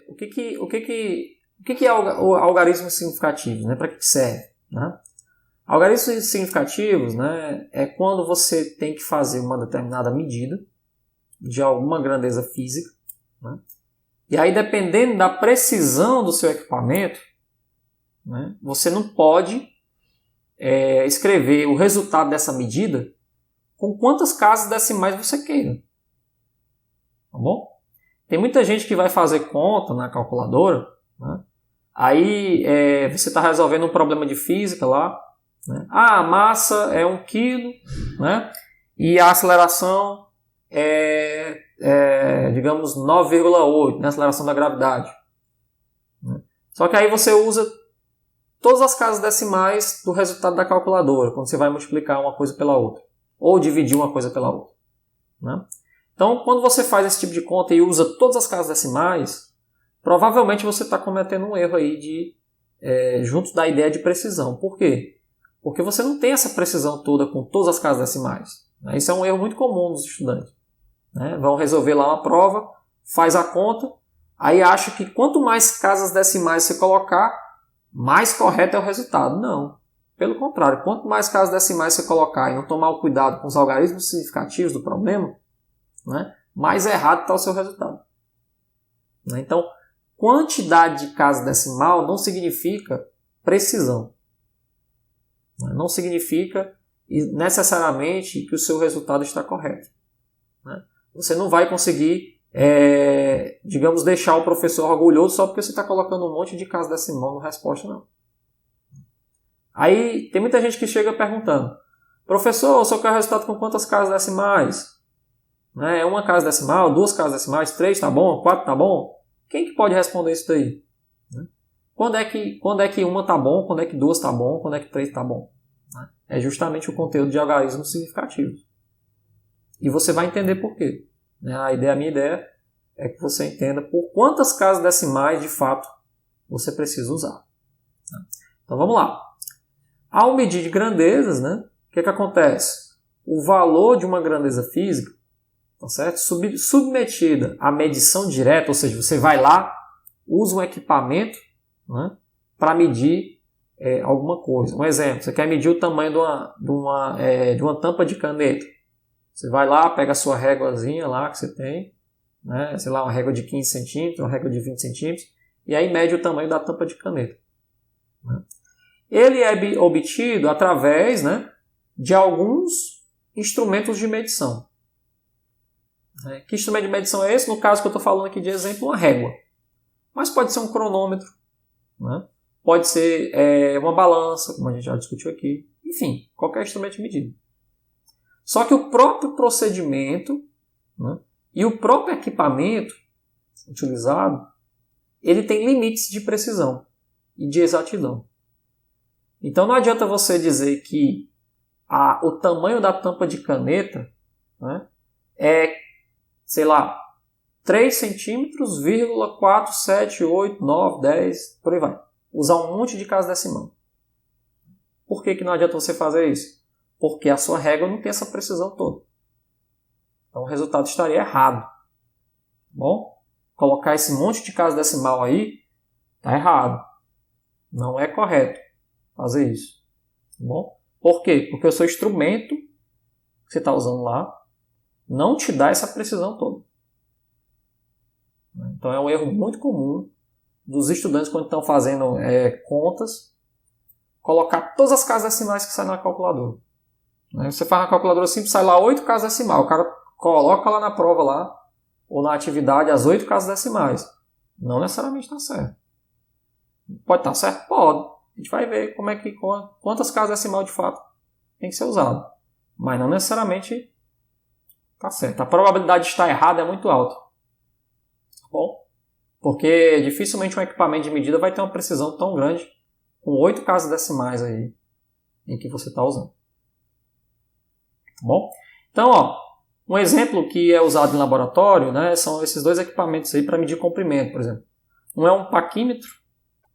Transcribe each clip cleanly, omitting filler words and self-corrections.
O que é o algarismos significativos? Né? Para que serve? Né? Algarismos significativos, né, é quando você tem que fazer uma determinada medida de alguma grandeza física, né? E aí, dependendo da precisão do seu equipamento, né, você não pode escrever o resultado dessa medida com quantas casas decimais você queira. Tá bom? Tem muita gente que vai fazer conta na calculadora, né? Aí você está resolvendo um problema de física lá, né? A massa é 1 kg, né? E a aceleração digamos, 9,8, né? A aceleração da gravidade. Né? Só que aí você usa todas as casas decimais do resultado da calculadora, quando você vai multiplicar uma coisa pela outra, ou dividir uma coisa pela outra. Né? Então, quando você faz esse tipo de conta e usa todas as casas decimais, provavelmente você está cometendo um erro aí junto da ideia de precisão. Por quê? Porque você não tem essa precisão toda com todas as casas decimais. Né? Isso é um erro muito comum dos estudantes. Né? Vão resolver lá uma prova, faz a conta, aí acha que quanto mais casas decimais você colocar, mais correto é o resultado. Não. Pelo contrário, quanto mais casas decimais você colocar e não tomar o cuidado com os algarismos significativos do problema, né, mais errado está o seu resultado. Né? Então, quantidade de casa decimal não significa precisão. Né? Não significa necessariamente que o seu resultado está correto. Né? Você não vai conseguir, digamos, deixar o professor orgulhoso só porque você está colocando um monte de casa decimal na resposta, não. Aí tem muita gente que chega perguntando: professor, eu só quero resultado com quantas casas decimais? Né? Uma casa decimal, 2 casas decimais, 3 tá bom, 4 tá bom? Quem que pode responder isso daí? Né? Quando é que uma tá bom, quando é que 2 tá bom, quando é que 3 tá bom? Né? É justamente o conteúdo de algarismos significativos. E você vai entender por quê. Né? A minha ideia é que você entenda por quantas casas decimais de fato você precisa usar. Né? Então vamos lá. Ao medir de grandezas, né, o que acontece? O valor de uma grandeza física, tá certo? Submetida à medição direta, ou seja, você vai lá, usa um equipamento, né, para medir alguma coisa. Um exemplo, você quer medir o tamanho de uma tampa de caneta. Você vai lá, pega a sua réguazinha lá que você tem, né, sei lá, uma régua de 15 centímetros, uma régua de 20 centímetros, e aí mede o tamanho da tampa de caneta. Né? Ele é obtido através, né, de alguns instrumentos de medição. Que instrumento de medição é esse? No caso que eu estou falando aqui de exemplo, uma régua. Mas pode ser um cronômetro, né? Pode ser uma balança, como a gente já discutiu aqui. Enfim, qualquer instrumento de medida. Só que o próprio procedimento, né, e o próprio equipamento utilizado, ele tem limites de precisão e de exatidão. Então não adianta você dizer que o tamanho da tampa de caneta, né, é, sei lá, 3 centímetros, 4, 7, 8, 9, 10, por aí vai. Usar um monte de casa decimal. Por que não adianta você fazer isso? Porque a sua régua não tem essa precisão toda. Então o resultado estaria errado. Bom, colocar esse monte de casa decimal aí está errado. Não é correto fazer isso. Bom, por quê? Porque o seu instrumento que você está usando lá não te dá essa precisão toda. Então é um erro muito comum dos estudantes quando estão fazendo contas, colocar todas as casas decimais que saem na calculadora. Você faz uma calculadora simples, sai lá 8 casas decimais. O cara coloca lá na prova lá, ou na atividade as 8 casas decimais. Não necessariamente está certo. Pode estar certo? Pode. A gente vai ver quantas casas decimais de fato tem que ser usado. Mas não necessariamente está certo. A probabilidade de estar errado é muito alta. Tá bom? Porque dificilmente um equipamento de medida vai ter uma precisão tão grande com 8 casas decimais aí em que você está usando. Tá bom? Então, um exemplo que é usado em laboratório, né, são esses 2 equipamentos aí para medir comprimento, por exemplo. Um é um paquímetro.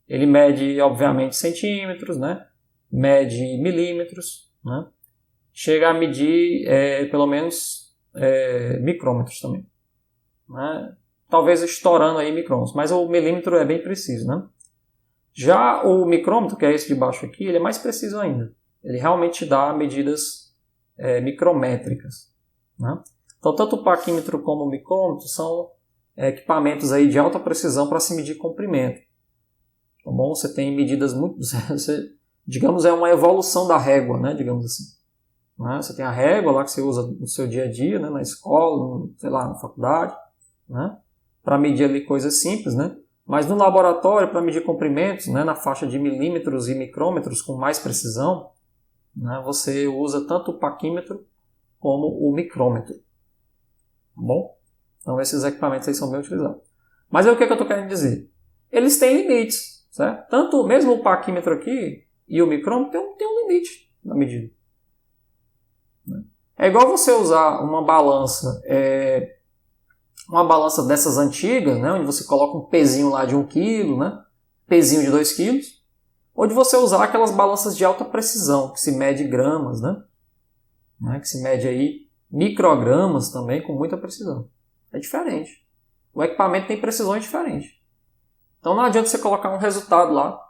Ele mede, obviamente, centímetros, né? Mede milímetros, né? Chega a medir pelo menos micrômetros também. Né? talvez estourando aí micrômetros, mas o milímetro é bem preciso, né? Já o micrômetro, que é esse de baixo aqui, ele é mais preciso ainda. Ele realmente dá medidas micrométricas, né? Então, tanto o paquímetro como o micrômetro são equipamentos aí de alta precisão para se medir comprimento. Tá bom? Você tem medidas muito... digamos, é uma evolução da régua, né? Digamos assim. Né? Você tem a régua lá que você usa no seu dia a dia, né? Na escola, sei lá, na faculdade, né? Para medir ali coisas simples, né? Mas no laboratório, para medir comprimentos, né? Na faixa de milímetros e micrômetros com mais precisão, né? Você usa tanto o paquímetro como o micrômetro. Tá bom? Então esses equipamentos aí são bem utilizados. Mas é o que eu estou querendo dizer? Eles têm limites, certo? Tanto mesmo o paquímetro aqui e o micrômetro tem um limite na medida. É igual você usar uma balança dessas antigas, né, onde você coloca um pezinho lá de 1 kg, né, pezinho de 2 kg, ou de você usar aquelas balanças de alta precisão, que se mede gramas, né, que se mede aí microgramas também com muita precisão. É diferente. O equipamento tem precisões diferentes. Então não adianta você colocar um resultado lá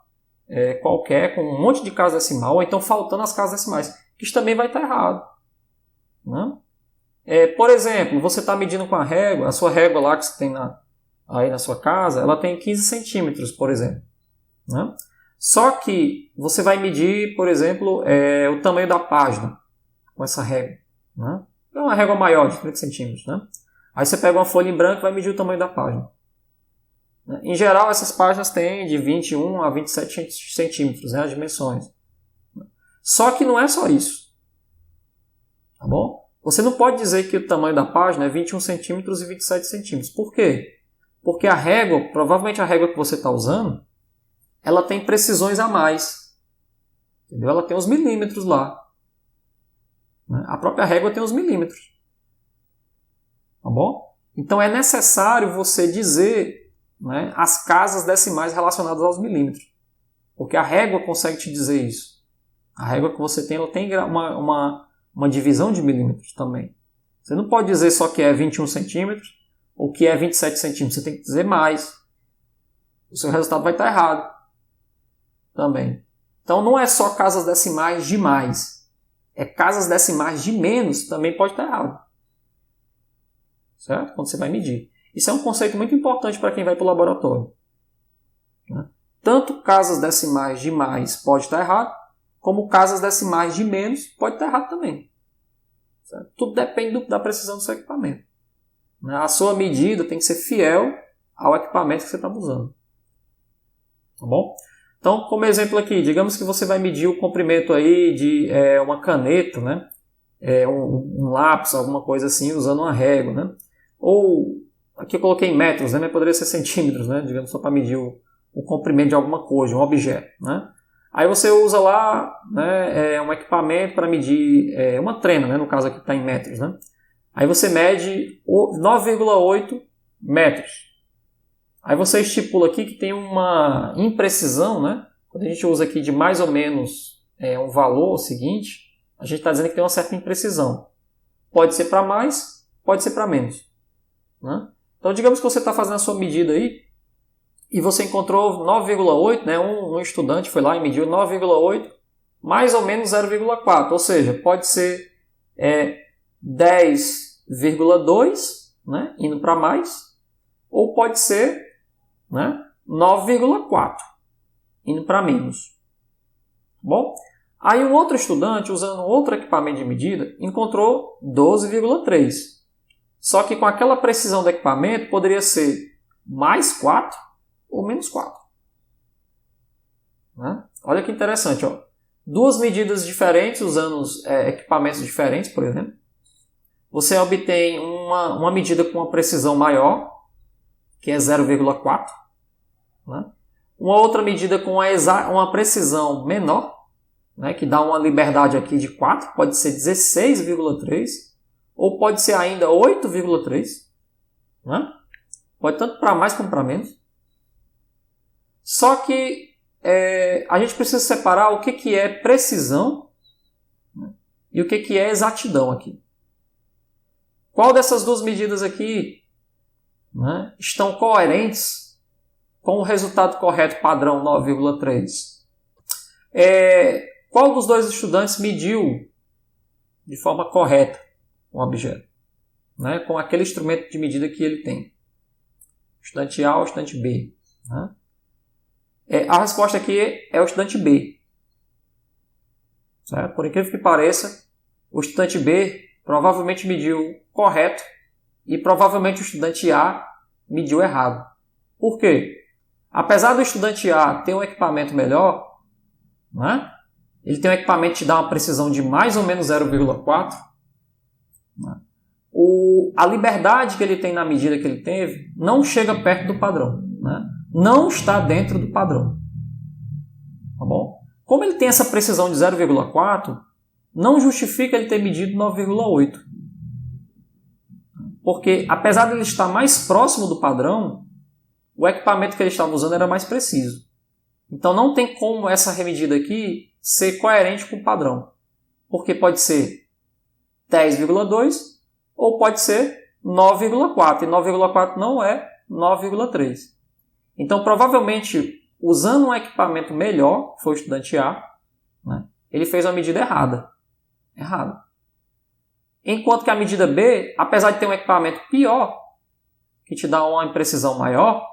qualquer, com um monte de casa decimal, ou então faltando as casas decimais, que isso também vai estar errado. Né? Por exemplo, você está medindo com a régua, a sua régua lá que você tem aí na sua casa, ela tem 15 centímetros, por exemplo. Né? Só que você vai medir, por exemplo, o tamanho da página com essa régua. Né? É uma régua maior, de 30 centímetros. Né? Aí você pega uma folha em branco e vai medir o tamanho da página. Em geral, essas páginas têm de 21 a 27 centímetros, né, as dimensões. Só que não é só isso. Tá bom? Você não pode dizer que o tamanho da página é 21 centímetros e 27 centímetros. Por quê? Porque a régua, provavelmente a régua que você está usando, ela tem precisões a mais. Entendeu? Ela tem os milímetros lá. A própria régua tem os milímetros. Tá bom? Então é necessário você dizer, né, as casas decimais relacionadas aos milímetros. Porque a régua consegue te dizer isso. A régua que você tem, ela tem uma divisão de milímetros também. Você não pode dizer só que é 21 centímetros ou que é 27 centímetros. Você tem que dizer mais. O seu resultado vai estar errado também. Então não é só casas decimais de mais. É casas decimais de menos também pode estar errado. Certo? Quando você vai medir. Isso é um conceito muito importante para quem vai para o laboratório. Né? Tanto casas decimais de mais pode estar errado, como casas decimais de menos pode estar errado também. Certo? Tudo depende da precisão do seu equipamento. Né? A sua medida tem que ser fiel ao equipamento que você está usando. Tá bom? Então, como exemplo aqui, digamos que você vai medir o comprimento aí de uma caneta, né? Um lápis, alguma coisa assim, usando uma régua. Né? Ou aqui eu coloquei em metros, né? Mas poderia ser centímetros, né? Digamos, só para medir o comprimento de alguma coisa, de um objeto. Né? Aí você usa lá, né, um equipamento para medir uma trena, né? No caso aqui está em metros. Né? Aí você mede 9,8 metros. Aí você estipula aqui que tem uma imprecisão, né? Quando a gente usa aqui de mais ou menos um valor seguinte, a gente está dizendo que tem uma certa imprecisão. Pode ser para mais, pode ser para menos. Né? Então, digamos que você está fazendo a sua medida aí e você encontrou 9,8, né? Um estudante foi lá e mediu 9,8 mais ou menos 0,4. Ou seja, pode ser 10,2, né? Indo para mais, ou pode ser, né? 9,4 indo para menos. Bom? Aí um outro estudante, usando outro equipamento de medida, encontrou 12,3. Só que com aquela precisão do equipamento, poderia ser mais 4 ou menos 4. Né? Olha que interessante. Ó. Duas medidas diferentes, usando equipamentos diferentes, por exemplo. Você obtém uma medida com uma precisão maior, que é 0,4. Né? Uma outra medida com uma precisão menor, né, que dá uma liberdade aqui de 4, pode ser 16,3, ou pode ser ainda 8,3. Né? Pode tanto para mais como para menos. Só que a gente precisa separar o que é precisão, né, e o que é exatidão aqui. Qual dessas duas medidas aqui né, estão coerentes com o resultado correto padrão 9,3. Qual dos dois estudantes mediu de forma correta o objeto, né, com aquele instrumento de medida que ele tem? Estudante A ou estudante B? Né? A resposta aqui é o estudante B. Certo? Por incrível que pareça, o estudante B provavelmente mediu correto e provavelmente o estudante A mediu errado. Por quê? Apesar do estudante A ter um equipamento melhor, né? Ele tem um equipamento que dá uma precisão de mais ou menos 0,4, né? A liberdade que ele tem na medida que ele teve não chega perto do padrão, né? Não está dentro do padrão. Tá bom? Como ele tem essa precisão de 0,4, não justifica ele ter medido 9,8. Porque, apesar de ele estar mais próximo do padrão, o equipamento que ele estava usando era mais preciso. Então, não tem como essa remedida aqui ser coerente com o padrão. Porque pode ser 10,2 ou pode ser 9,4. E 9,4 não é 9,3. Então, provavelmente, usando um equipamento melhor, que foi o estudante A, né, ele fez uma medida errada. Enquanto que a medida B, apesar de ter um equipamento pior, que te dá uma imprecisão maior,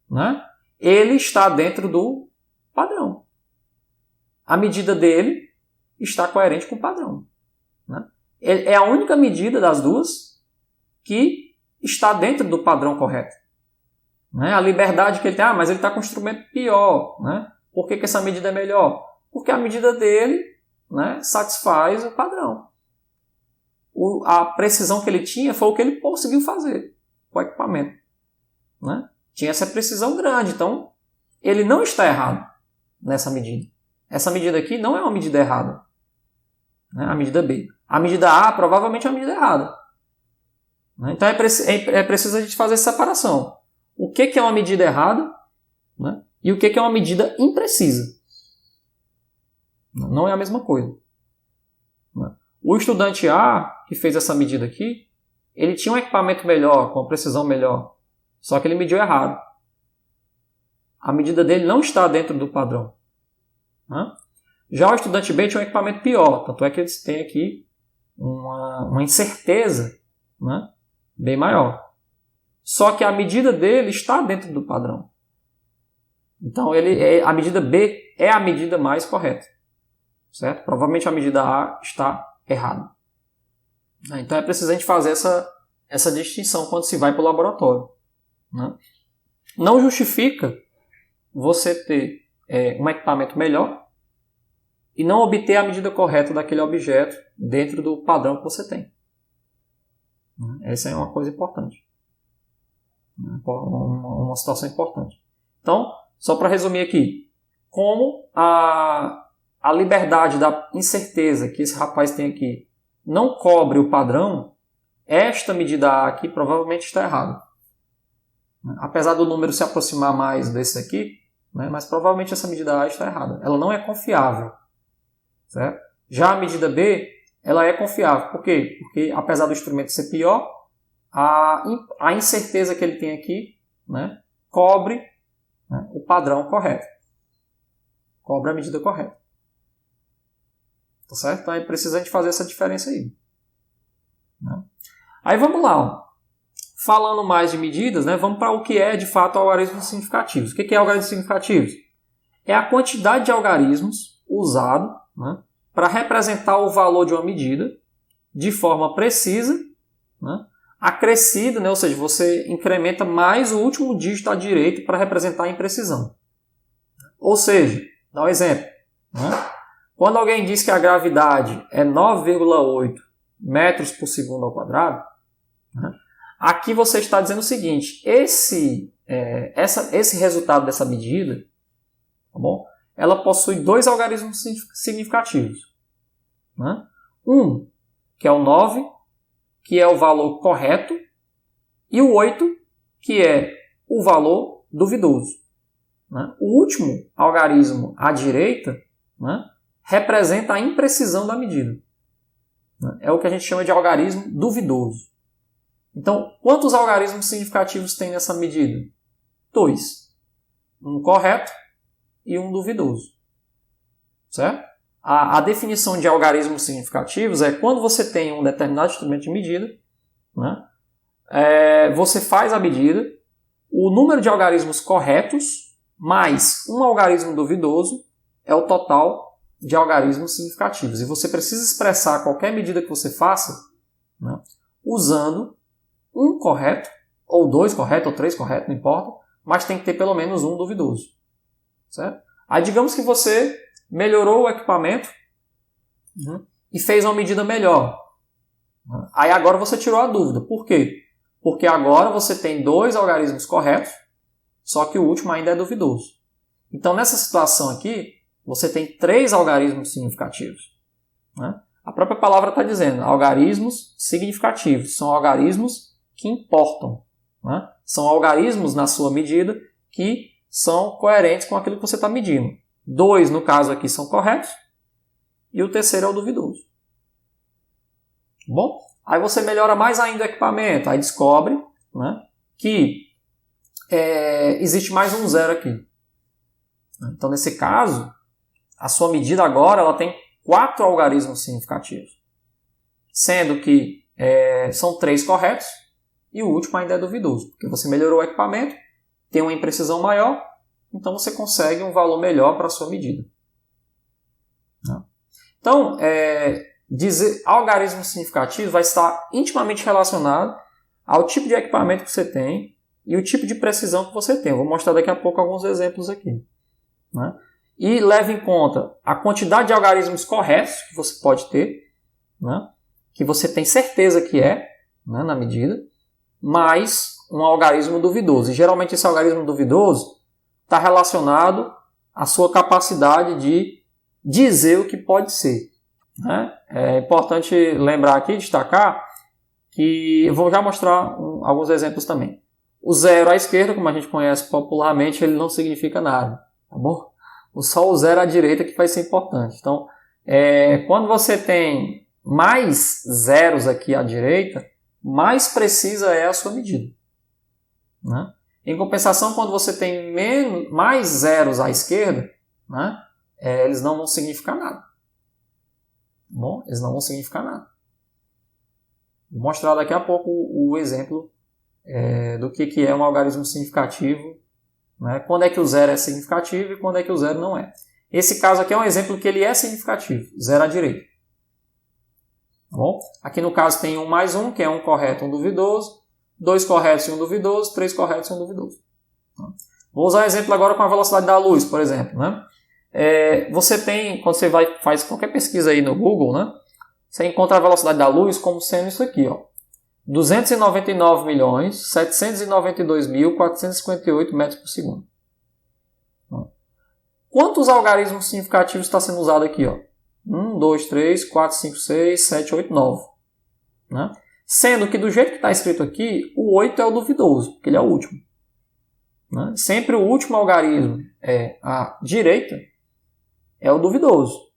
né, ele está dentro do padrão. A medida dele está coerente com o padrão. Né? É a única medida das duas que está dentro do padrão correto. Né? A liberdade que ele tem, mas ele está com um instrumento pior. Né? Por que essa medida é melhor? Porque a medida dele, né, satisfaz o padrão. A precisão que ele tinha foi o que ele conseguiu fazer com o equipamento. Né? Tinha essa precisão grande, então ele não está errado nessa medida. Essa medida aqui não é uma medida errada. Né? A medida B. A medida A provavelmente é uma medida errada. Né? Então é preciso a gente fazer essa separação. O que é uma medida errada, né, e o que é uma medida imprecisa. Não é a mesma coisa. Né? O estudante A, que fez essa medida aqui, ele tinha um equipamento melhor, com precisão melhor, só que ele mediu errado. A medida dele não está dentro do padrão. Né? Já o estudante B tinha um equipamento pior, tanto é que eles têm aqui uma incerteza, né, bem maior. Só que a medida dele está dentro do padrão. Então a medida B é a medida mais correta. Certo? Provavelmente a medida A está errada. Então é preciso a gente fazer essa distinção quando se vai para o laboratório. Né? Não justifica você ter um equipamento melhor e não obter a medida correta daquele objeto dentro do padrão que você tem. Essa é uma coisa importante. Uma situação importante. Então, só para resumir aqui, como a liberdade da incerteza que esse rapaz tem aqui não cobre o padrão, esta medida A aqui provavelmente está errada. Apesar do número se aproximar mais desse aqui, né, mas provavelmente essa medida A está errada. Ela não é confiável. Certo? Já a medida B, ela é confiável. Por quê? Porque apesar do instrumento ser pior, a incerteza que ele tem aqui, né, cobre, né, o padrão correto. Cobre a medida correta. Tá certo? Então é preciso a gente fazer essa diferença aí. Né? Aí vamos lá. Ó. Falando mais de medidas, né, vamos para o que é de fato algarismos significativos. O que é algarismos significativos? É a quantidade de algarismos usado, né, para representar o valor de uma medida de forma precisa, né, acrescida, né, ou seja, você incrementa mais o último dígito à direita para representar a imprecisão. Ou seja, dá um exemplo. Né? Quando alguém diz que a gravidade é 9,8 metros por segundo ao quadrado, né, aqui você está dizendo o seguinte, esse resultado dessa medida, tá bom? Ela possui dois algarismos significativos. Né? Um, que é o 9, que é o valor correto, e o 8, que é o valor duvidoso. Né? O último algarismo à direita, né, representa a imprecisão da medida. Né? É o que a gente chama de algarismo duvidoso. Então, quantos algarismos significativos tem nessa medida? 2. Um correto e um duvidoso. Certo? A definição de algarismos significativos é quando você tem um determinado instrumento de medida, né? Você faz a medida, o número de algarismos corretos mais um algarismo duvidoso é o total de algarismos significativos. E você precisa expressar qualquer medida que você faça, né, usando um correto, ou 2 corretos, ou 3 corretos, não importa, mas tem que ter pelo menos um duvidoso. Certo? Aí digamos que você melhorou o equipamento, né, e fez uma medida melhor. Aí agora você tirou a dúvida. Por quê? Porque agora você tem 2 algarismos corretos, só que o último ainda é duvidoso. Então nessa situação aqui, você tem 3 algarismos significativos. Né? A própria palavra está dizendo, algarismos significativos, são algarismos que importam. Né? São algarismos na sua medida que são coerentes com aquilo que você está medindo. 2, no caso aqui, são corretos, e o terceiro é o duvidoso. Bom, aí você melhora mais ainda o equipamento, aí descobre, né, que existe mais um 0 aqui. Então, nesse caso, a sua medida agora ela tem 4 algarismos significativos, sendo que são 3 corretos e o último ainda é duvidoso, porque você melhorou o equipamento, tem uma imprecisão maior, então você consegue um valor melhor para a sua medida. Então, dizer algarismo significativo vai estar intimamente relacionado ao tipo de equipamento que você tem e o tipo de precisão que você tem. Eu vou mostrar daqui a pouco alguns exemplos aqui. Né? E leve em conta a quantidade de algarismos corretos que você pode ter, né? Que você tem certeza que né, na medida, mais um algarismo duvidoso. E geralmente esse algarismo duvidoso está relacionado à sua capacidade de dizer o que pode ser. Né? É importante lembrar aqui, destacar, que eu vou já mostrar alguns exemplos também. O 0 à esquerda, como a gente conhece popularmente, ele não significa nada. Tá bom? Só o 0 à direita que vai ser importante. Então, quando você tem mais zeros aqui à direita, mais precisa é a sua medida. Né? Em compensação, quando você tem mais zeros à esquerda, né, eles não vão significar nada. Bom, eles não vão significar nada. Vou mostrar daqui a pouco o exemplo do que é um algarismo significativo, né? Quando é que o 0 é significativo e quando é que o 0 não é. Esse caso aqui é um exemplo que ele é significativo, 0 à direita. Bom, aqui no caso tem 1 mais 1, que é um correto e um duvidoso, 2 corretos e um duvidoso, 3 corretos e um duvidoso. Vou usar um exemplo agora com a velocidade da luz, por exemplo. Né? Você tem, quando você faz qualquer pesquisa aí no Google, né, você encontra a velocidade da luz como sendo isso aqui, ó, 299.792.458 metros por segundo. Quantos algarismos significativos está sendo usado aqui? Ó? 1, 2, 3, 4, 5, 6, 7, 8, 9. Né? Sendo que do jeito que está escrito aqui, o 8 é o duvidoso, porque ele é o último. Né? Sempre o último algarismo à direita é o duvidoso.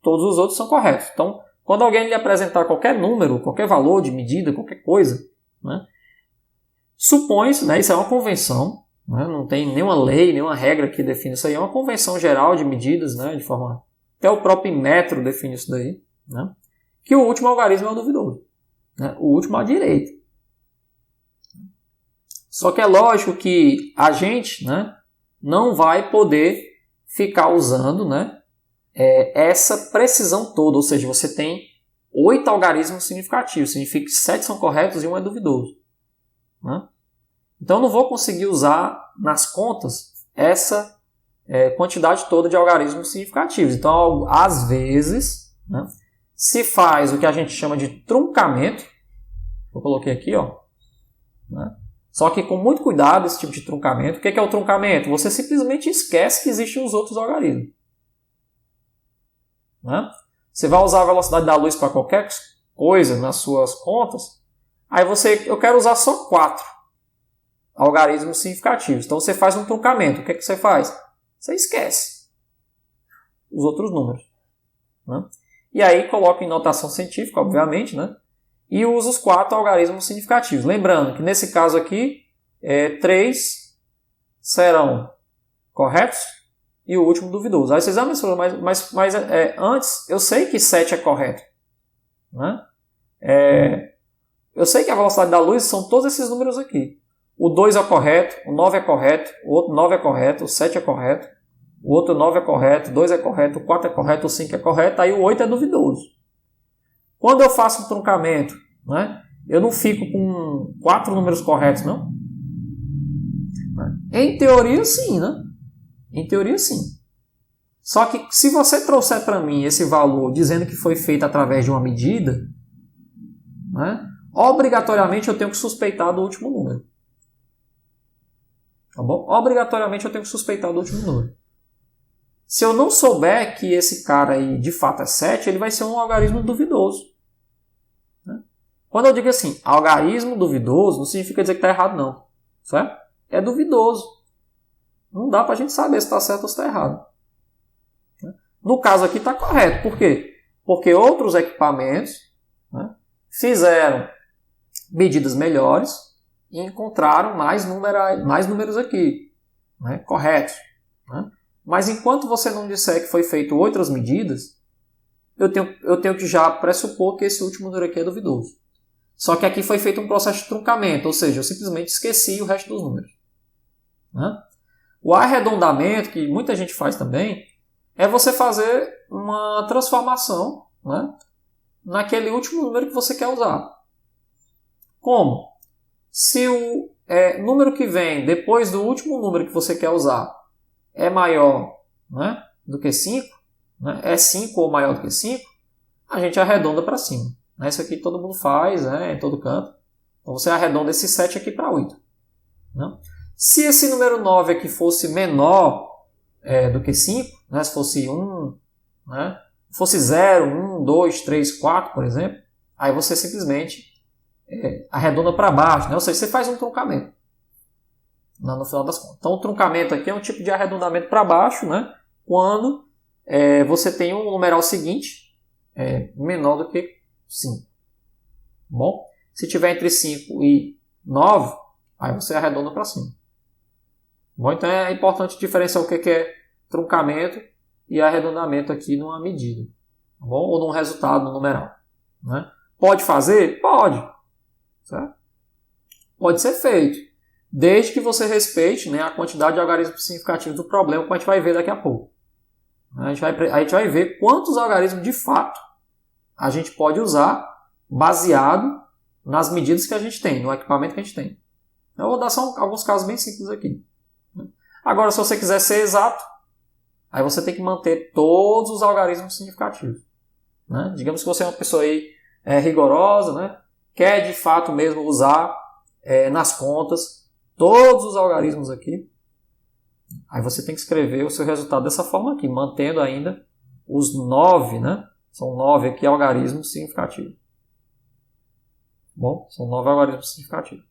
Todos os outros são corretos. Então, quando alguém lhe apresentar qualquer número, qualquer valor de medida, qualquer coisa, né, supõe-se, né, isso é uma convenção, né, não tem nenhuma lei, nenhuma regra que define isso aí, é uma convenção geral de medidas, né, de forma... Até o próprio metro define isso daí, né, que o último algarismo é o duvidoso. Né, o último à direita. Só que é lógico que a gente, né, não vai poder ficar usando, né, essa precisão toda, ou seja, você tem 8 algarismos significativos, significa que 7 são corretos e 1 é duvidoso. Né? Então eu não vou conseguir usar nas contas essa quantidade toda de algarismos significativos. Então, às vezes, né, se faz o que a gente chama de truncamento, eu coloquei aqui, ó, né? Só que com muito cuidado esse tipo de truncamento. O que é o truncamento? Você simplesmente esquece que existem os outros algarismos. Né? Você vai usar a velocidade da luz para qualquer coisa nas suas contas, aí eu quero usar só 4 algarismos significativos. Então você faz um truncamento. O que você faz? Você esquece os outros números. Né? E aí coloca em notação científica, obviamente, né? e uso os 4 algarismos significativos. Lembrando que nesse caso aqui, 3 serão corretos e o último duvidoso. Aí vocês vão me mas antes eu sei que 7 é correto. Né? Eu sei que a velocidade da luz são todos esses números aqui. O 2 é correto, o 9 é correto, o outro 9 é correto, o 7 é correto, o outro 9 é correto, o 2 é correto, o 4 é correto, o 5 é correto, aí o 8 é duvidoso. Quando eu faço um truncamento, né, eu não fico com 4 números corretos, não? Em teoria, sim, né? Em teoria, sim. Só que se você trouxer para mim esse valor dizendo que foi feito através de uma medida, né, obrigatoriamente eu tenho que suspeitar do último número. Tá bom? Obrigatoriamente eu tenho que suspeitar do último número. Se eu não souber que esse cara aí de fato é 7, ele vai ser um algarismo duvidoso. Né? Quando eu digo assim, algarismo duvidoso, não significa dizer que está errado, não. Certo? É duvidoso. Não dá para a gente saber se está certo ou se está errado. No caso aqui está correto. Por quê? Porque outros equipamentos, né, fizeram medidas melhores e encontraram mais números aqui, né, corretos. Né? Mas enquanto você não disser que foi feito outras medidas, eu tenho que já pressupor que esse último número aqui é duvidoso. Só que aqui foi feito um processo de truncamento, ou seja, eu simplesmente esqueci o resto dos números. Né? O arredondamento, que muita gente faz também, é você fazer uma transformação, né, naquele último número que você quer usar. Como? Se o número que vem depois do último número que você quer usar é maior, né, do que 5, né, é 5 ou maior do que 5, a gente arredonda para cima. Isso aqui todo mundo faz, né, em todo canto. Então você arredonda esse 7 aqui para 8. Né? Se esse número 9 aqui fosse menor do que 5, né, se fosse 1, né, fosse 0, 1, 2, 3, 4, por exemplo, aí você simplesmente arredonda para baixo, né? Ou seja, você faz um truncamento no final das contas. Então o truncamento aqui é um tipo de arredondamento para baixo, né, quando você tem um numeral seguinte menor do que 5. Bom, se tiver entre 5 e 9, aí você arredonda para cima. Bom, então é importante diferenciar o que é truncamento e arredondamento aqui numa medida. Tá bom? Ou num resultado no numeral. Né? Pode fazer? Pode. Certo? Pode ser feito. Desde que você respeite, né, a quantidade de algarismos significativos do problema, como a gente vai ver daqui a pouco. A gente vai ver quantos algarismos de fato a gente pode usar baseado nas medidas que a gente tem, no equipamento que a gente tem. Eu vou dar só alguns casos bem simples aqui. Agora, se você quiser ser exato, aí você tem que manter todos os algarismos significativos. Né? Digamos que você é uma pessoa aí, rigorosa, né? Quer de fato mesmo usar nas contas todos os algarismos aqui. Aí você tem que escrever o seu resultado dessa forma aqui, mantendo ainda os 9, né? São 9 aqui algarismos significativos. Bom, são 9 algarismos significativos.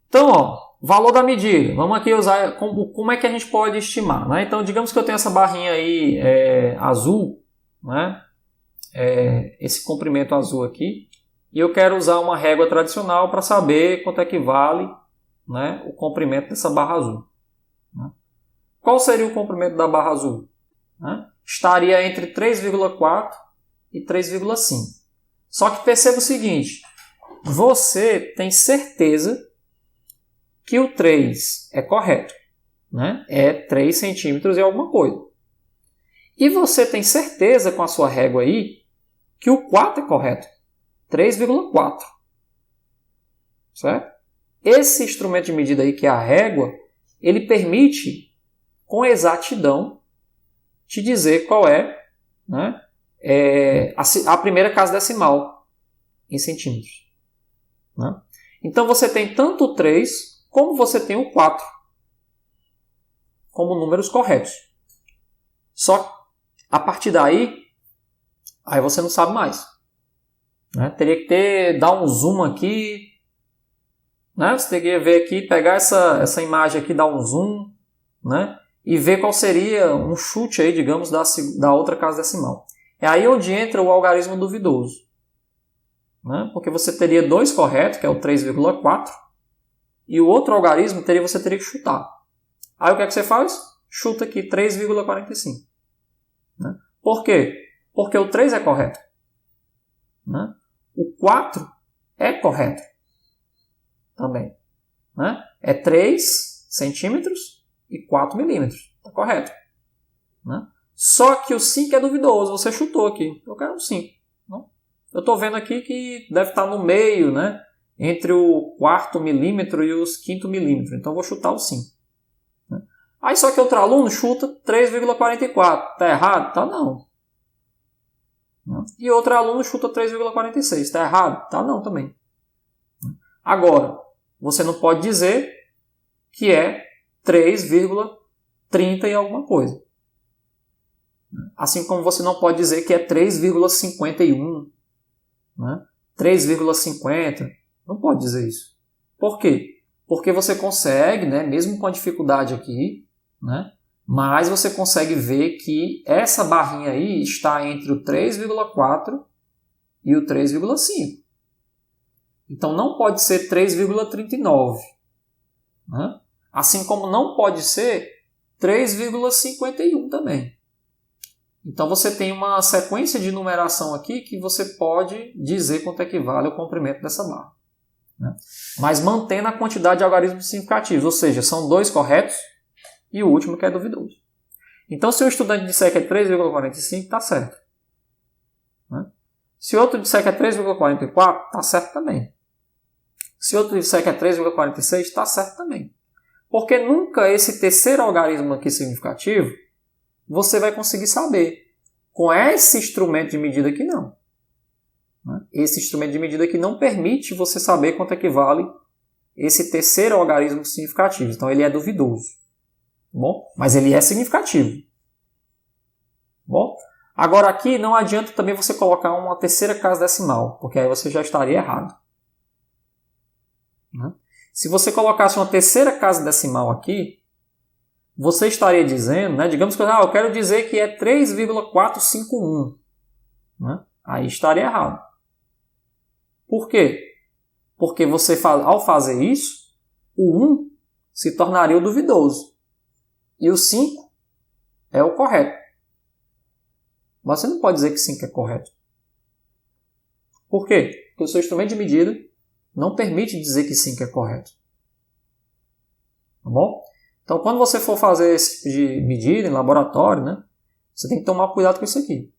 Então, ó, valor da medida. Vamos aqui usar como é que a gente pode estimar. Né? Então, digamos que eu tenho essa barrinha aí azul, né? Esse comprimento azul aqui, e eu quero usar uma régua tradicional para saber quanto é que vale, né, o comprimento dessa barra azul. Né? Qual seria o comprimento da barra azul? Né? Estaria entre 3,4 e 3,5. Só que perceba o seguinte, você tem certeza que o 3 é correto, né? É 3 centímetros e alguma coisa. E você tem certeza com a sua régua aí que o 4 é correto, 3,4. Certo? Esse instrumento de medida aí, que é a régua, ele permite, com exatidão, te dizer qual é, né, a primeira casa decimal em centímetros. Né? Então você tem tanto o 3 como você tem o 4 como números corretos. Só que a partir daí, aí você não sabe mais. Né? Teria que dar um zoom aqui. Né? Você teria que ver aqui, pegar essa imagem aqui, dar um zoom, né? E ver qual seria um chute aí, digamos, da outra casa decimal. É aí onde entra o algarismo duvidoso. né? Porque você teria 2 corretos, que é o 3,4, e o outro algarismo você teria que chutar. Aí o que é que você faz? Chuta aqui 3,45. Né? Por quê? Porque o 3 é correto. Né? O 4 é correto também. Né? É 3 centímetros e 4 milímetros. Está correto. Né? Só que o 5 é duvidoso. Você chutou aqui. Eu quero um 5. Né? Eu estou vendo aqui que deve estar no meio, né? Entre o 4º milímetro e os 5º milímetro. Então eu vou chutar o 5. Né? Aí só que outro aluno chuta 3,44. Está errado? Tá não. Né? E outro aluno chuta 3,46. Está errado? Tá não também. Agora, você não pode dizer que é 3,30 e alguma coisa. Assim como você não pode dizer que é 3,51, né? 3,50. Não pode dizer isso. Por quê? Porque você consegue, né, mesmo com a dificuldade aqui, né, mas você consegue ver que essa barrinha aí está entre o 3,4 e o 3,5. Então não pode ser 3,39. Né? Assim como não pode ser 3,51 também. Então você tem uma sequência de numeração aqui que você pode dizer quanto equivale ao comprimento dessa barra. Né? Mas mantendo a quantidade de algarismos significativos, ou seja, são 2 corretos e o último que é duvidoso. Então se o estudante disser que é 3,45, está certo. Né? Se outro disser que é 3,44, está certo também. Se outro disser que é 3,46, está certo também. Porque nunca esse terceiro algarismo aqui significativo você vai conseguir saber. Com esse instrumento de medida aqui, não. Esse instrumento de medida aqui não permite você saber quanto equivale esse terceiro algarismo significativo. Então, ele é duvidoso. Bom? Mas ele é significativo. Bom? Agora, aqui não adianta também você colocar uma terceira casa decimal, porque aí você já estaria errado. Se você colocasse uma terceira casa decimal aqui, você estaria dizendo, né, digamos que eu quero dizer que é 3,451. Né? Aí estaria errado. Por quê? Porque você, ao fazer isso, o 1 se tornaria o duvidoso. E o 5 é o correto. Mas você não pode dizer que 5 é correto. Por quê? Porque o seu instrumento de medida não permite dizer que 5 é correto. Tá bom? Então, quando você for fazer esse tipo de medida em laboratório, né, você tem que tomar cuidado com isso aqui.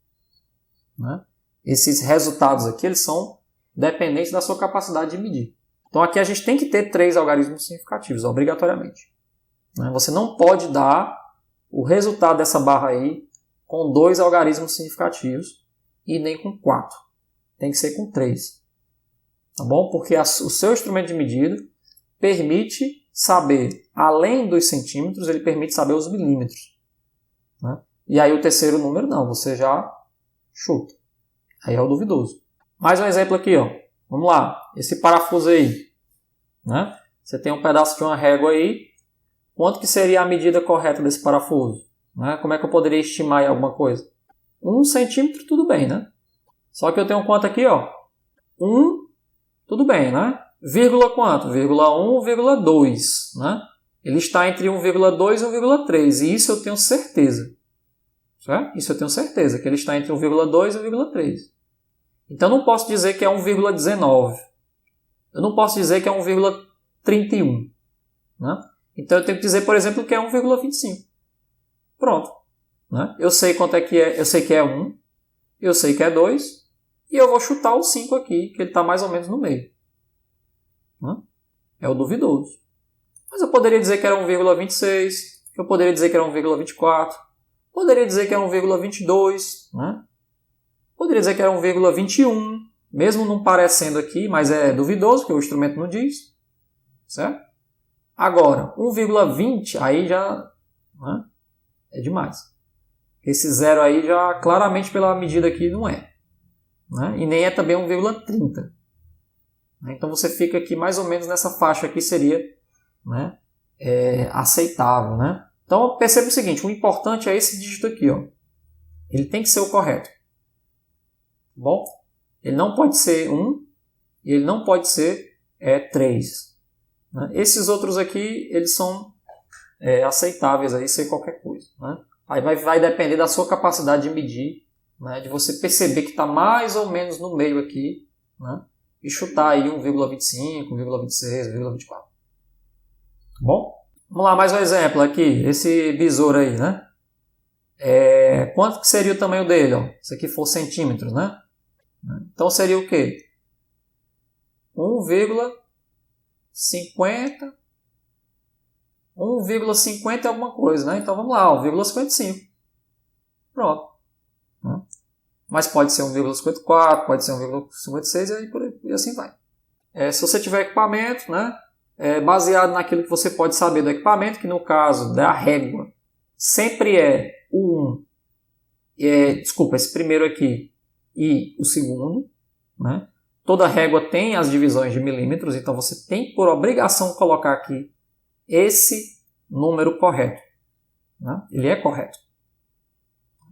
Né? Esses resultados aqui eles são dependentes da sua capacidade de medir. Então, aqui a gente tem que ter 3 algarismos significativos, obrigatoriamente. Né? Você não pode dar o resultado dessa barra aí com 2 algarismos significativos e nem com 4. Tem que ser com 3. Tá bom? Porque o seu instrumento de medida permite saber, além dos centímetros, ele permite saber os milímetros. Né? E aí o terceiro número não, você já chuta. Aí é o duvidoso. Mais um exemplo aqui, ó. Vamos lá, esse parafuso aí. Né? Você tem um pedaço de uma régua aí. Quanto que seria a medida correta desse parafuso? Né? Como é que eu poderia estimar aí alguma coisa? 1 centímetro, tudo bem, né? Só que eu tenho quanto aqui, ó? 1, tudo bem, né? Vírgula quanto? 1,1, 1,2. Né? Ele está entre 1,2 e 1,3. E isso eu tenho certeza. Certo? Isso eu tenho certeza, que ele está entre 1,2 e 1,3. Então eu não posso dizer que é 1,19. Eu não posso dizer que é 1,31. Né? Então eu tenho que dizer, por exemplo, que é 1,25. Pronto. Né? Eu sei quanto é que é. Eu sei que é 1. Eu sei que é 2. E eu vou chutar o 5 aqui, que ele está mais ou menos no meio. É o duvidoso. Mas eu poderia dizer que era 1,26, eu poderia dizer que era 1,24, poderia dizer que era 1,22, né? Poderia dizer que era 1,21, mesmo não parecendo aqui, mas é duvidoso, porque o instrumento não diz. Certo? Agora, 1,20 aí já, né, é demais. Esse zero aí já claramente pela medida aqui não é. Né? E nem é também 1,30. Então você fica aqui mais ou menos nessa faixa aqui seria, né, aceitável. Né? Então perceba o seguinte, o importante é esse dígito aqui. Ó. Ele tem que ser o correto. Bom? Ele não pode ser 1 e ele não pode ser 3. Né? Esses outros aqui, eles são aceitáveis aí ser qualquer coisa. Né? Aí vai depender da sua capacidade de medir, né? De você perceber que está mais ou menos no meio aqui, né? E chutar aí 1,25, 1,26, 1,24. Tá bom? Vamos lá, mais um exemplo aqui. Esse besouro aí, né? Quanto que seria o tamanho dele? Ó? Se aqui for centímetros, né? Então seria o quê? 1,50 e alguma coisa, né? Então vamos lá, 1,55. Pronto. Mas pode ser 1,54, pode ser 1,56 e assim vai. Se você tiver equipamento, né? Baseado naquilo que você pode saber do equipamento, que no caso da régua sempre é o 1, desculpa, esse primeiro aqui e o segundo, né? Toda régua tem as divisões de milímetros, então você tem por obrigação colocar aqui esse número correto. Né? Ele é correto.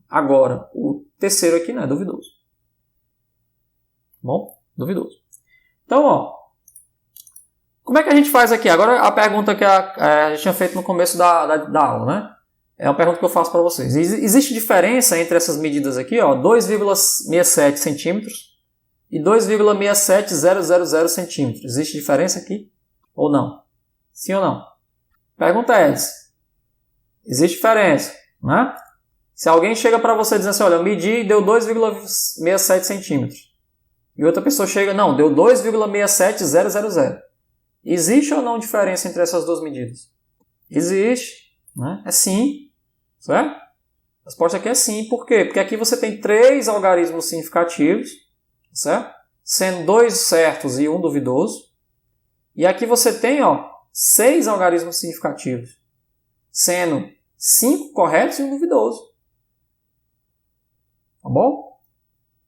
Agora, o terceiro aqui não é duvidoso. Bom, duvidoso. Então, ó, como é que a gente faz aqui? Agora a pergunta que a gente tinha feito no começo da aula, né? É uma pergunta que eu faço para vocês. Existe diferença entre essas medidas aqui, ó, 2,67 centímetros e 2,67000 centímetros. Existe diferença aqui? Ou não? Sim ou não? Pergunta é essa. Existe diferença, né? Se alguém chega para você dizendo assim, olha, eu medi e deu 2,67 centímetros. E outra pessoa chega, não, deu 2,67000. Existe ou não diferença entre essas duas medidas? Existe, né? É sim, certo? A resposta aqui é sim. Por quê? Porque aqui você tem 3 algarismos significativos, certo? Sendo 2 certos e 1 duvidoso. E aqui você tem, ó, 6 algarismos significativos, sendo 5 corretos e 1 duvidoso. Tá bom?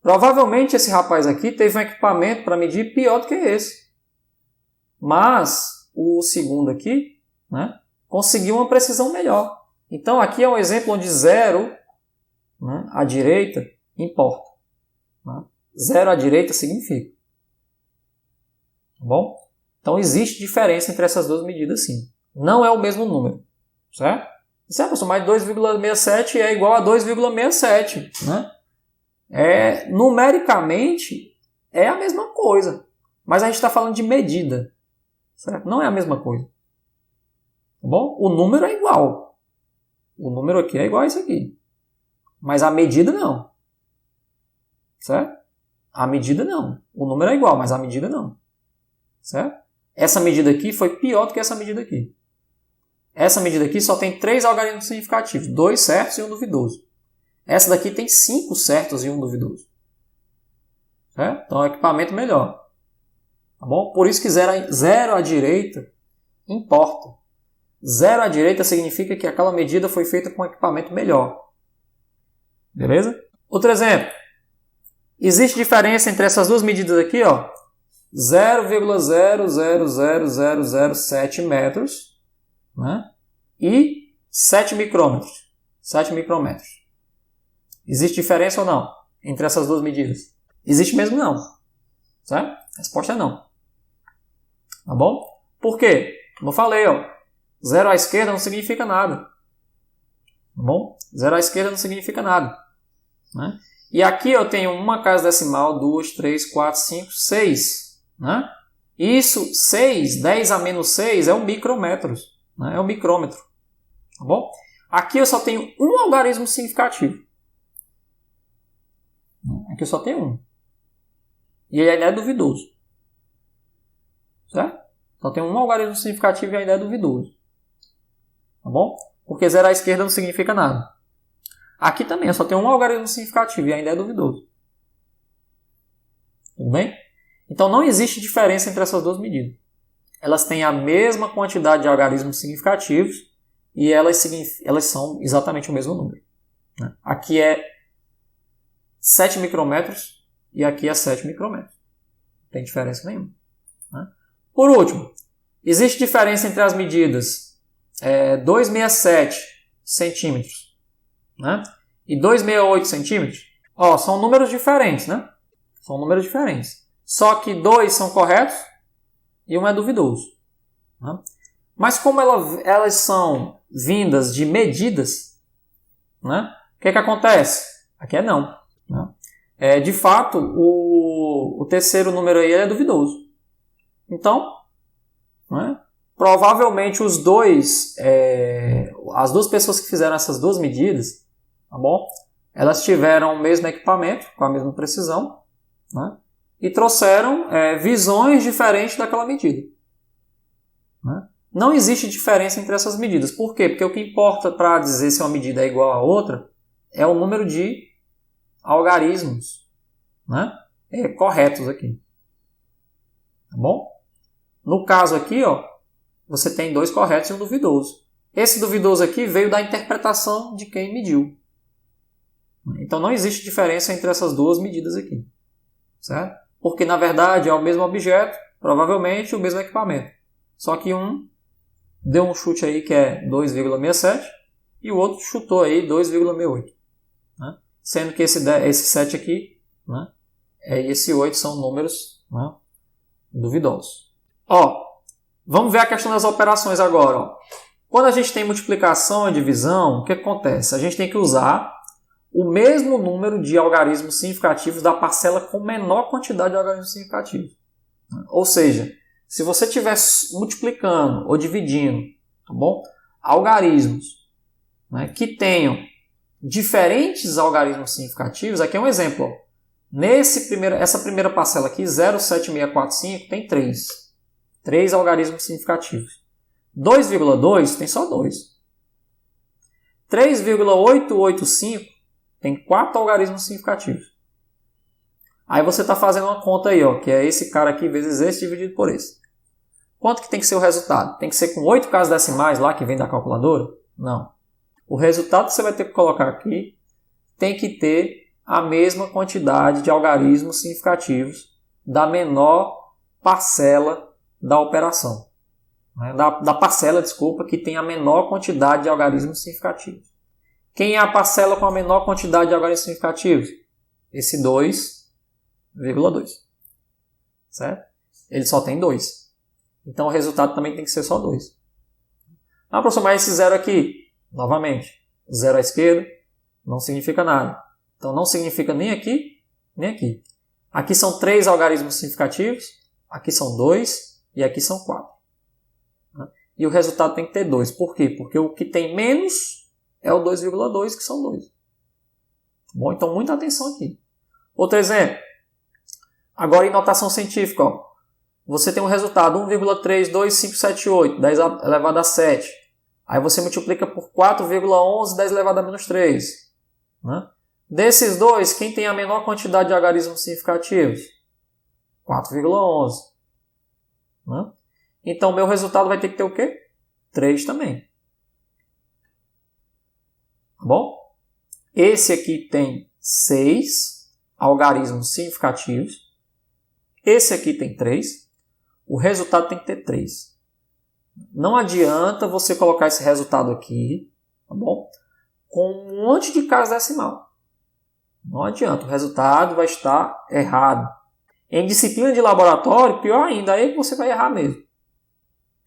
Provavelmente esse rapaz aqui teve um equipamento para medir pior do que esse. Mas o segundo aqui, né, conseguiu uma precisão melhor. Então aqui é um exemplo onde 0, né, à direita importa. Né? 0 à direita significa. Tá bom? Então existe diferença entre essas duas medidas sim. Não é o mesmo número. Certo? Certo, professor, mas 2,67 é igual a 2,67. Né? Numericamente é a mesma coisa. Mas a gente está falando de medida. Certo? Não é a mesma coisa. Tá bom? O número é igual. O número aqui é igual a esse aqui. Mas a medida não. Certo? A medida não. O número é igual, mas a medida não. Certo? Essa medida aqui foi pior do que essa medida aqui. Essa medida aqui só tem 3 algarismos significativos. 2 certos e 1 duvidoso. Essa daqui tem 5 certos e 1 duvidoso. Certo? Então é um equipamento melhor. Tá bom? Por isso que 0 à direita importa. 0 à direita significa que aquela medida foi feita com um equipamento melhor. Beleza? Outro exemplo. Existe diferença entre essas duas medidas aqui, ó. 0,000007 metros, né? E 7 micrômetros. 7 micrômetros. Existe diferença ou não entre essas duas medidas? Existe mesmo não. Certo? A resposta é não. Tá bom? Por quê? Como eu falei, ó, 0 à esquerda não significa nada. Tá bom? 0 à esquerda não significa nada. Né? E aqui eu tenho uma casa decimal, 2, 3, 4, 5, 6. Né? Isso, 6, 10 a menos 6 é o micrômetros. Né? É o micrômetro. Tá bom? Aqui eu só tenho um algarismo significativo. Aqui eu só tenho um. E ele ainda é duvidoso. Certo? Só tem um algarismo significativo e ainda é duvidoso. Tá bom? Porque 0 à esquerda não significa nada. Aqui também eu só tenho um algarismo significativo e ainda é duvidoso. Tudo bem? Então não existe diferença entre essas duas medidas. Elas têm a mesma quantidade de algarismos significativos e elas são exatamente o mesmo número. Né? Aqui é 7 micrômetros e aqui é 7 micrômetros. Não tem diferença nenhuma. Né? Por último, existe diferença entre as medidas 2,67 centímetros, né? E 2,68 centímetros. Ó, são números diferentes, né? São números diferentes. só que 2 são corretos e um é duvidoso. Né? Mas como elas são vindas de medidas, né? O que acontece? Aqui é não. Né? De fato, o terceiro número aí é duvidoso. Então, né? Provavelmente as duas pessoas que fizeram essas duas medidas, tá bom? Elas tiveram o mesmo equipamento, com a mesma precisão, né? E trouxeram visões diferentes daquela medida. Né? Não existe diferença entre essas medidas. Por quê? Porque o que importa para dizer se uma medida é igual a outra é o número de algarismos, né? Corretos aqui. Tá bom? No caso aqui, ó, você tem 2 corretos e um duvidoso. Esse duvidoso aqui veio da interpretação de quem mediu. Então não existe diferença entre essas duas medidas aqui. Certo? Porque na verdade é o mesmo objeto, provavelmente o mesmo equipamento. Só que um deu um chute aí que é 2,67 e o outro chutou aí 2,68. Né? Sendo que esse 7 aqui, né, e esse 8 são números, né, duvidosos. Ó, vamos ver a questão das operações agora. Ó. Quando a gente tem multiplicação e divisão, o que acontece? A gente tem que usar o mesmo número de algarismos significativos da parcela com menor quantidade de algarismos significativos. Ou seja, se você estiver multiplicando ou dividindo, tá bom? Algarismos, né, que tenham diferentes algarismos significativos, aqui é um exemplo. Ó. Essa primeira parcela aqui, 0,7645, tem 3. 3 algarismos significativos. 2,2 tem só 2. 3,885 tem 4 algarismos significativos. Aí você está fazendo uma conta aí, ó, que é esse cara aqui vezes esse dividido por esse. Quanto que tem que ser o resultado? Tem que ser com 8 casas decimais lá que vem da calculadora? Não. O resultado que você vai ter que colocar aqui tem que ter a mesma quantidade de algarismos significativos da menor parcela da operação. Da parcela, desculpa, que tem a menor quantidade de algarismos significativos. Quem é a parcela com a menor quantidade de algarismos significativos? Esse 2,2. Certo? Ele só tem 2. Então o resultado também tem que ser só 2. Ah, professor, mas esse 0 aqui, novamente, 0 à esquerda não significa nada. Então não significa nem aqui, nem aqui. Aqui são 3 algarismos significativos, aqui são 2 e aqui são 4. E o resultado tem que ter 2. Por quê? Porque o que tem menos é o 2,2, que são 2. Bom, então muita atenção aqui. Outro exemplo. Agora em notação científica, ó. Você tem um resultado 1,32578, 10 elevado a 7. Aí você multiplica por 4,11, 10 elevado a menos 3. Né? Desses dois, quem tem a menor quantidade de algarismos significativos? 4,11. Né? Então, o meu resultado vai ter que ter o quê? 3 também. Tá bom? Esse aqui tem 6 algarismos significativos. Esse aqui tem 3. O resultado tem que ter 3. Não adianta você colocar esse resultado aqui, tá bom? Com um monte de casa decimal. Não adianta, o resultado vai estar errado. Em disciplina de laboratório, pior ainda, aí que você vai errar mesmo.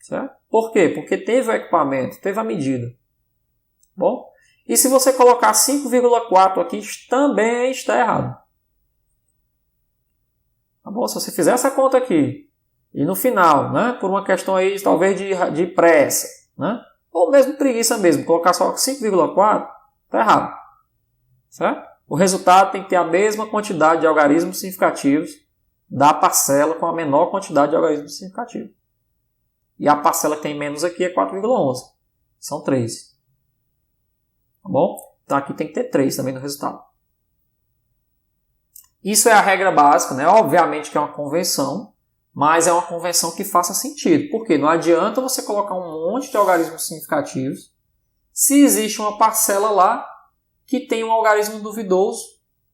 Certo? Por quê? Porque teve o equipamento, teve a medida. Bom? E se você colocar 5,4 aqui, também está errado. Tá bom? Se você fizer essa conta aqui, e no final, né, por uma questão aí talvez de pressa, né, ou mesmo preguiça mesmo, colocar só 5,4, está errado. Certo? O resultado tem que ter a mesma quantidade de algarismos significativos da parcela com a menor quantidade de algarismos significativos. E a parcela que tem menos aqui é 4,11. São 3. Tá bom? Então aqui tem que ter 3 também no resultado. Isso é a regra básica, né? Obviamente que é uma convenção, mas é uma convenção que faça sentido. Por quê? Não adianta você colocar um monte de algarismos significativos se existe uma parcela lá que tem um algarismo duvidoso,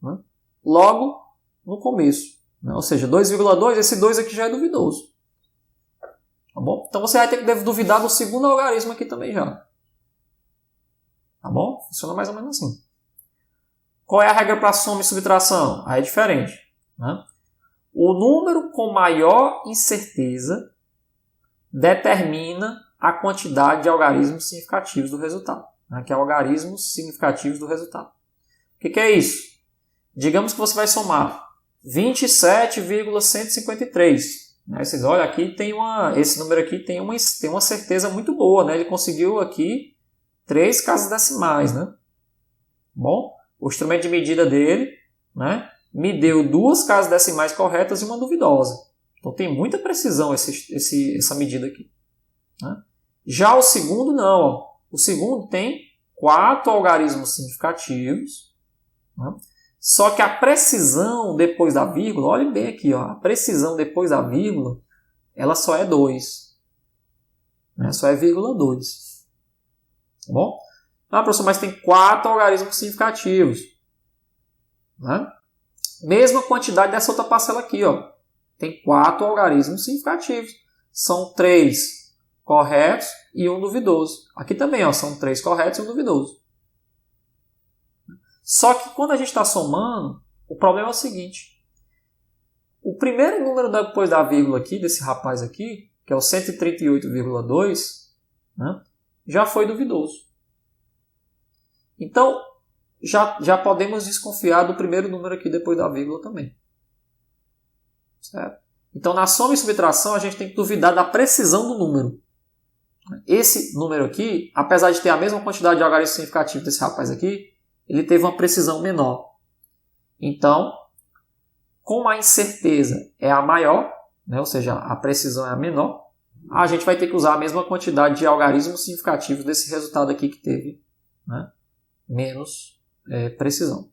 né, logo no começo. Né? Ou seja, 2,2, esse 2 aqui já é duvidoso. Tá bom? Então você vai ter que duvidar do segundo algarismo aqui também já. Tá bom? Funciona mais ou menos assim. Qual é a regra para soma e subtração? Aí é diferente. Né? O número com maior incerteza determina a quantidade de algarismos significativos do resultado. Aqui é algarismos significativos do resultado. O que é isso? Digamos que você vai somar 27,153. Vocês olham aqui, esse número aqui tem uma certeza muito boa. Né? Ele conseguiu aqui 3 casas decimais. Né? Bom, o instrumento de medida dele, né, me deu 2 casas decimais corretas e uma duvidosa. Então tem muita precisão essa medida aqui. Né? Já o segundo não. Ó. O segundo tem 4 algarismos significativos. Né? Só que a precisão depois da vírgula, olhem bem aqui, ó, a precisão depois da vírgula, ela só é 2. Né? Só é 0,2. Tá bom? Ah, professor, mas tem 4 algarismos significativos. Né? Mesma quantidade dessa outra parcela aqui. Ó. Tem 4 algarismos significativos. São 3 corretos e um duvidoso. Aqui também ó, são 3 corretos e um duvidoso. Só que quando a gente está somando, o problema é o seguinte. O primeiro número depois da vírgula aqui, desse rapaz aqui, que é o 138,2, né, já foi duvidoso. Então, já podemos desconfiar do primeiro número aqui depois da vírgula também. Certo? Então, na soma e subtração, a gente tem que duvidar da precisão do número. Esse número aqui, apesar de ter a mesma quantidade de algarismos significativos desse rapaz aqui, ele teve uma precisão menor. Então, como a incerteza é a maior, né, ou seja, a precisão é a menor, a gente vai ter que usar a mesma quantidade de algarismos significativos desse resultado aqui que teve, né, menos precisão.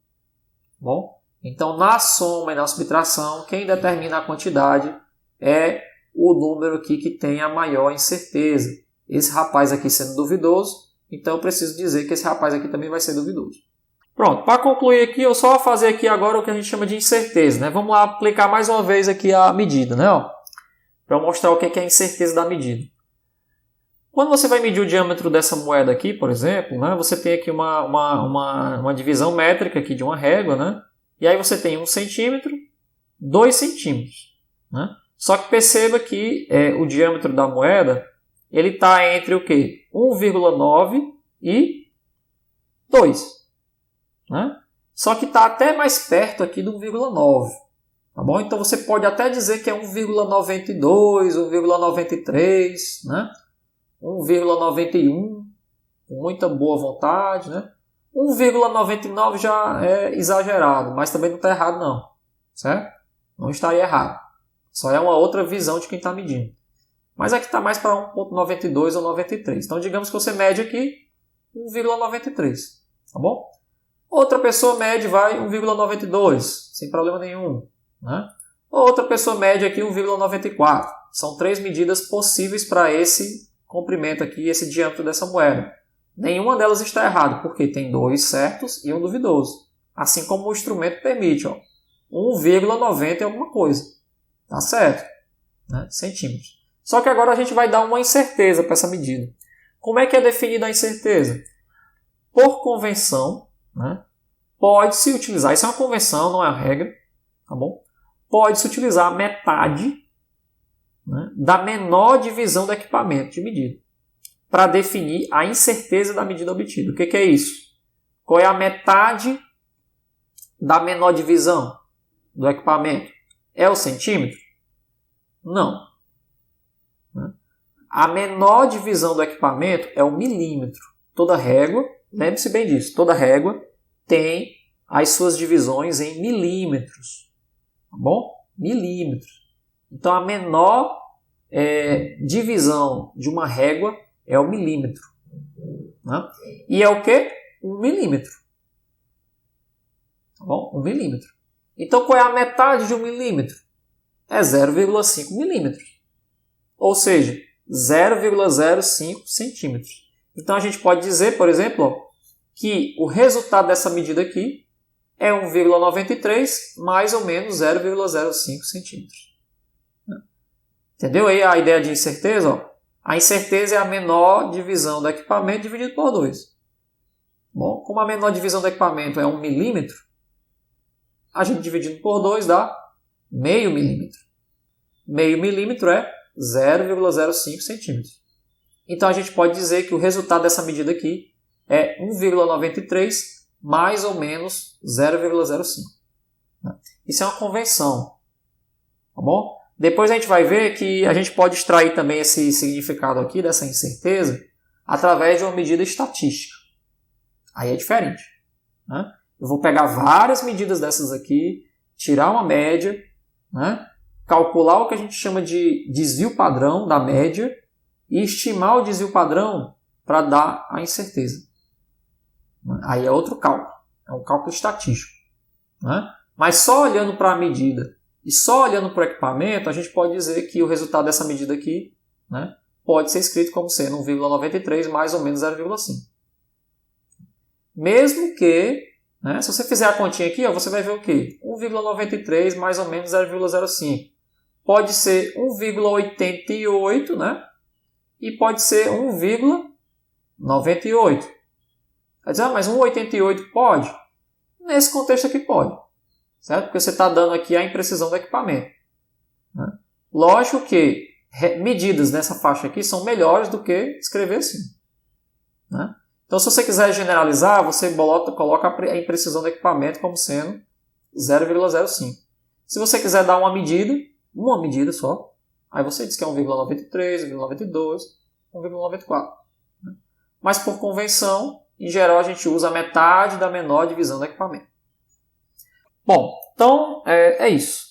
Bom? Então, na soma e na subtração, quem determina a quantidade é o número aqui que tem a maior incerteza. Esse rapaz aqui sendo duvidoso, então eu preciso dizer que esse rapaz aqui também vai ser duvidoso. Pronto, para concluir aqui, eu só vou fazer aqui agora o que a gente chama de incerteza. Né? Vamos lá aplicar mais uma vez aqui a medida, né? Para mostrar o que é a incerteza da medida. Quando você vai medir o diâmetro dessa moeda aqui, por exemplo, né, você tem aqui uma divisão métrica aqui de uma régua, né? E aí você tem 1 centímetro, 2 centímetros. Né? Só que perceba que o diâmetro da moeda ele está entre o quê? 1,9 e 2. Né? Só que está até mais perto aqui do 1,9. Tá bom? Então você pode até dizer que é 1,92, 1,93, né? 1,91, com muita boa vontade. Né? 1,99 já é exagerado, mas também não está errado não. Certo? Não estaria errado. Só é uma outra visão de quem está medindo. Mas aqui está mais para 1,92 ou 93. Então digamos que você mede aqui 1,93. Tá bom? Outra pessoa mede, vai 1,92, sem problema nenhum. Né? Outra pessoa mede aqui 1,94. São 3 medidas possíveis para esse comprimento aqui, esse diâmetro dessa moeda. Nenhuma delas está errada, porque tem 2 certos e um duvidoso. Assim como o instrumento permite. 1,90 é alguma coisa. Tá certo? Né? Centímetros. Só que agora a gente vai dar uma incerteza para essa medida. Como é que é definida a incerteza? Por convenção, né, pode-se utilizar, isso é uma convenção, não é a regra, tá bom? Pode-se utilizar a metade, né, da menor divisão do equipamento de medida para definir a incerteza da medida obtida. O que é isso? Qual é a metade da menor divisão do equipamento? É o centímetro? Não. A menor divisão do equipamento é o milímetro. Toda régua, lembre-se bem disso, toda régua tem as suas divisões em milímetros. Tá bom? Milímetros. Então a menor divisão de uma régua é o milímetro. Né? E é o quê? 1 milímetro. Tá bom? 1 milímetro. Então qual é a metade de 1 milímetro? É 0,5 milímetros. Ou seja, 0,05 centímetros. Então a gente pode dizer, por exemplo, que o resultado dessa medida aqui é 1,93 mais ou menos 0,05 centímetros. Entendeu aí a ideia de incerteza? A incerteza é a menor divisão do equipamento dividido por 2. Bom, como a menor divisão do equipamento é 1 milímetro, a gente dividindo por 2 dá meio milímetro. Meio milímetro é 0,05 centímetros. Então a gente pode dizer que o resultado dessa medida aqui é 1,93 mais ou menos 0,05. Isso é uma convenção. Tá bom? Depois a gente vai ver que a gente pode extrair também esse significado aqui, dessa incerteza, através de uma medida estatística. Aí é diferente. Né? Eu vou pegar várias medidas dessas aqui, tirar uma média, né? Calcular o que a gente chama de desvio padrão da média e estimar o desvio padrão para dar a incerteza. Aí é outro cálculo, é um cálculo estatístico. Né? Mas só olhando para a medida e só olhando para o equipamento, a gente pode dizer que o resultado dessa medida aqui, né, pode ser escrito como sendo 1,93 mais ou menos 0,5. Mesmo que, né, se você fizer a continha aqui, ó, você vai ver o quê? 1,93 mais ou menos 0,05. Pode ser 1,88, né? E pode ser 1,98. Vai dizer, mas 1,88 pode? Nesse contexto aqui pode. Certo? Porque você está dando aqui a imprecisão do equipamento. Né? Lógico que medidas nessa faixa aqui são melhores do que escrever assim. Né? Então, se você quiser generalizar, você coloca a imprecisão do equipamento como sendo 0,05. Se você quiser dar uma medida só, aí você diz que é 1,93, 1,92, 1,94. Né? Mas por convenção, em geral a gente usa a metade da menor divisão do equipamento. Bom, então é isso.